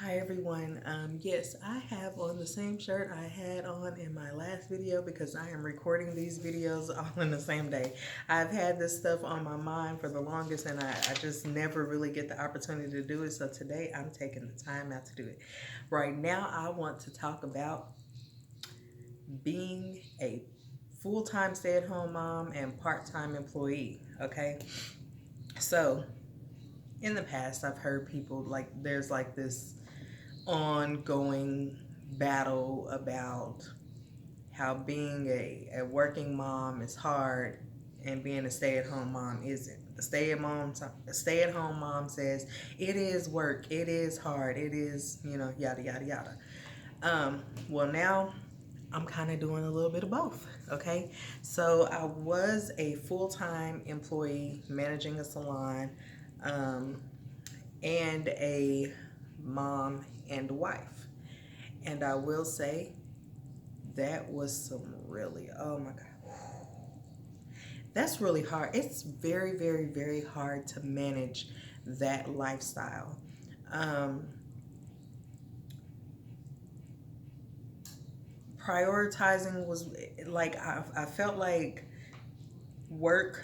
Hi everyone. Yes, I have on the same shirt I had on in my last video because I am recording these videos all in the same day. I've had this stuff on my mind for the longest and I just never really get the opportunity to do it. So today I'm taking the time out to do it. Right now I want to talk about being a full-time stay-at-home mom and part-time employee. Okay. So in the past I've heard people like there's like this ongoing battle about how being a working mom is hard and being a stay-at-home mom isn't. The stay-at-home mom says it is work, it is hard, it is, yada yada yada. Well, now I'm kind of doing a little bit of both. Okay, so I was a full-time employee managing a salon, um, and a mom and wife. And I will say that was some really, oh my God, that's really hard. It's very, very, very hard to manage that lifestyle. Um, Prioritizing was like, I felt like work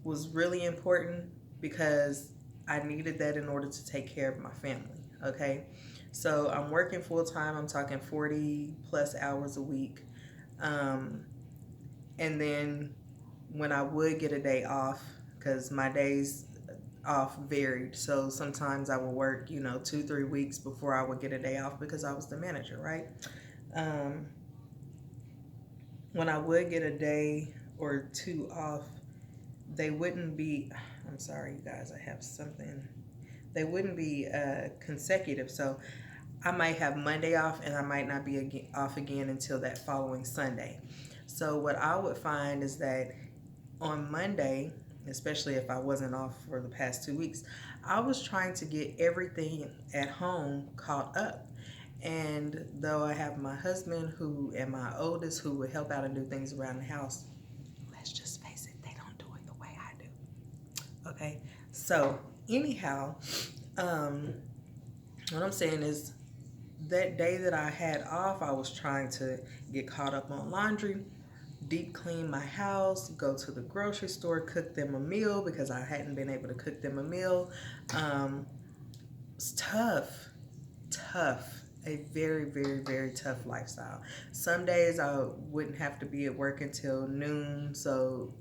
was really important because I needed that in order to take care of my family. Okay. So I'm working full time. I'm talking 40 plus hours a week. Um, and then when I would get a day off, because my days off varied. So sometimes I would work, 2, 3 weeks before I would get a day off because I was the manager, right? Um, when I would get a day or two off, they wouldn't be, I'm sorry, you guys, I have something. They wouldn't be consecutive. So I might have Monday off and I might not be off again until that following Sunday. So what I would find is that on Monday, especially if I wasn't off for the past 2 weeks, I was trying to get everything at home caught up. And though I have my husband who and my oldest who would help out and do things around the house, let's just face it, they don't do it the way I do. Okay. So anyhow, um, what I'm saying is that day that I had off, I was trying to get caught up on laundry, deep clean my house, go to the grocery store, cook them a meal because I hadn't been able to cook them a meal. It's tough, tough, a very, very, very tough lifestyle. Some days I wouldn't have to be at work until noon, so,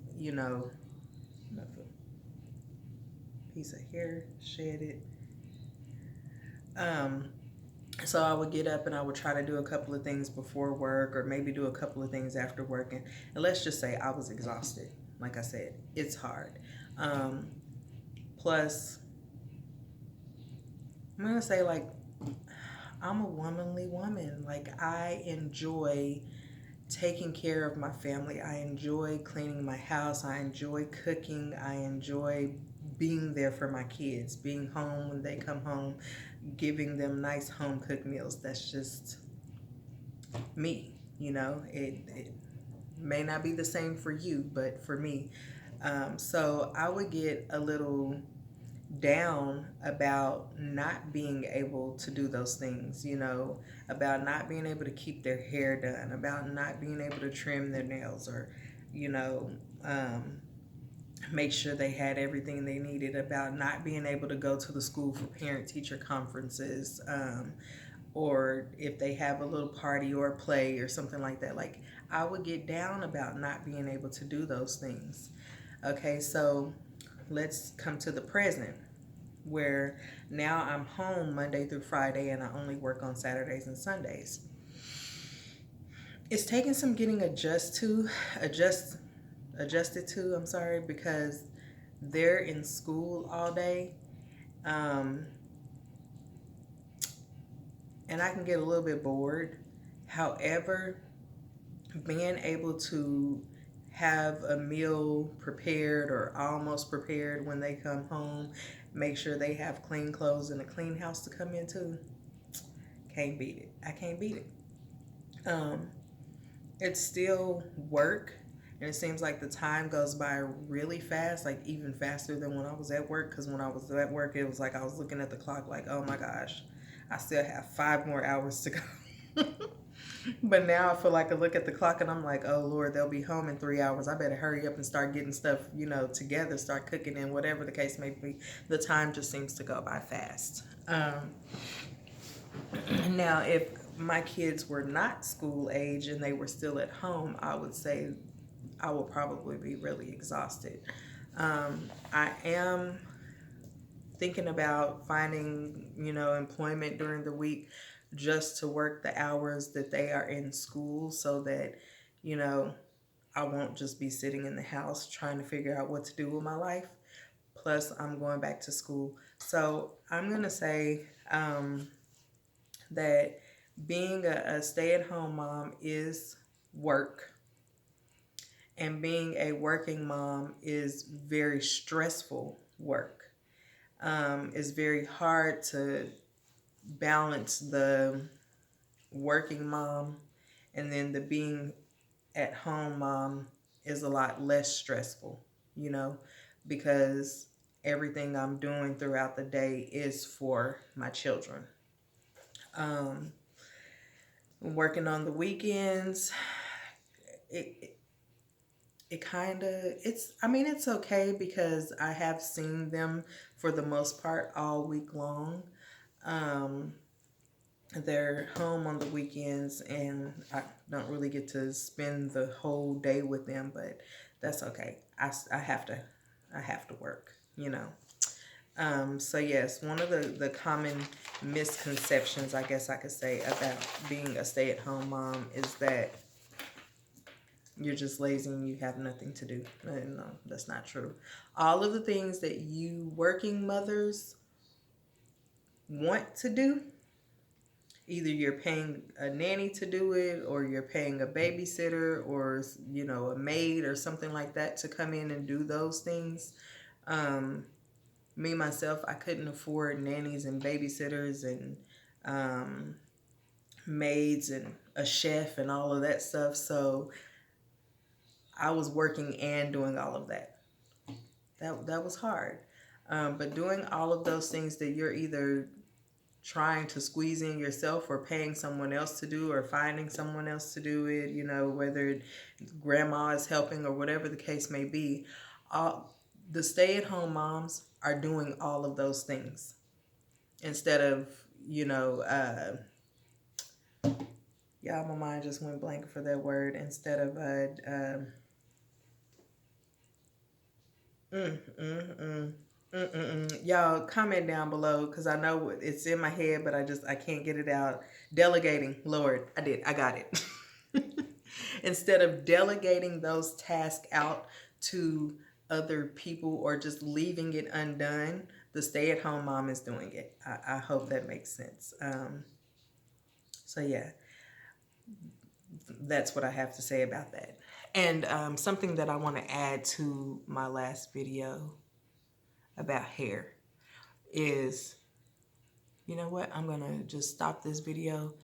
piece of hair shedded. Um, So I would get up and I would try to do a couple of things before work or maybe do a couple of things after work. And let's just say I was exhausted. Like I said, it's hard. Um, Plus, I'm going to say, like, I'm a womanly woman. Like, I enjoy taking care of my family. I enjoy cleaning my house. I enjoy cooking. I enjoy being there for my kids, being home when they come home, giving them nice home cooked meals. That's just me. It may not be the same for you, but for me. So I would get a little down about not being able to do those things, about not being able to keep their hair done, about not being able to trim their nails or, you know, um, make sure they had everything they needed, about not being able to go to the school for parent teacher conferences, or if they have a little party or a play or something like that. Like, I would get down about not being able to do those things. Okay, so let's come to the present where now I'm home Monday through Friday and I only work on Saturdays and Sundays. It's taking some getting adjusted to, I'm sorry, because they're in school all day. Um, and I can get a little bit bored. However, being able to have a meal prepared or almost prepared when they come home, make sure they have clean clothes and a clean house to come into, can't beat it. I can't beat it. Um, it's still work, and it seems like the time goes by really fast, like even faster than when I was at work. Because when I was at work, it was like I was looking at the clock like, oh my gosh, I still have 5 more hours to go. But now I feel like I look at the clock and I'm like, oh Lord, they'll be home in 3 hours. I better hurry up and start getting stuff, together, start cooking, and whatever the case may be. The time just seems to go by fast. Now, if my kids were not school age and they were still at home, I would say I will probably be really exhausted. I am thinking about finding, employment during the week just to work the hours that they are in school so that, you know, I won't just be sitting in the house trying to figure out what to do with my life. Plus, I'm going back to school. So I'm going to say that being a stay at home mom is work, and being a working mom is very stressful work. It's very hard to balance the working mom and then the being at home mom is a lot less stressful, because everything I'm doing throughout the day is for my children. Um, Working on the weekends, it it kind of it's okay because I have seen them for the most part all week long. Um, they're home on the weekends and I don't really get to spend the whole day with them, but that's okay. I have to work, so yes, one of the common misconceptions, I guess I could say, about being a stay-at-home mom is that you're just lazy and you have nothing to do. No, that's not true. All of the things that you working mothers want to do, either you're paying a nanny to do it or you're paying a babysitter or a maid or something like that to come in and do those things. Me myself, I couldn't afford nannies and babysitters and maids and a chef and all of that stuff, so I was working and doing all of that. That was hard. But doing all of those things that you're either trying to squeeze in yourself or paying someone else to do or finding someone else to do it, whether grandma is helping or whatever the case may be, all the stay-at-home moms are doing all of those things instead of, y'all, my mind just went blank for that word. Instead of y'all comment down below because I know it's in my head, but I can't get it out. Delegating, Lord, I got it. Instead of delegating those tasks out to other people or just leaving it undone, the stay-at-home mom is doing it. I hope that makes sense. So yeah, that's what I have to say about that. And something that I want to add to my last video about hair is, you know what, I'm going to just stop this video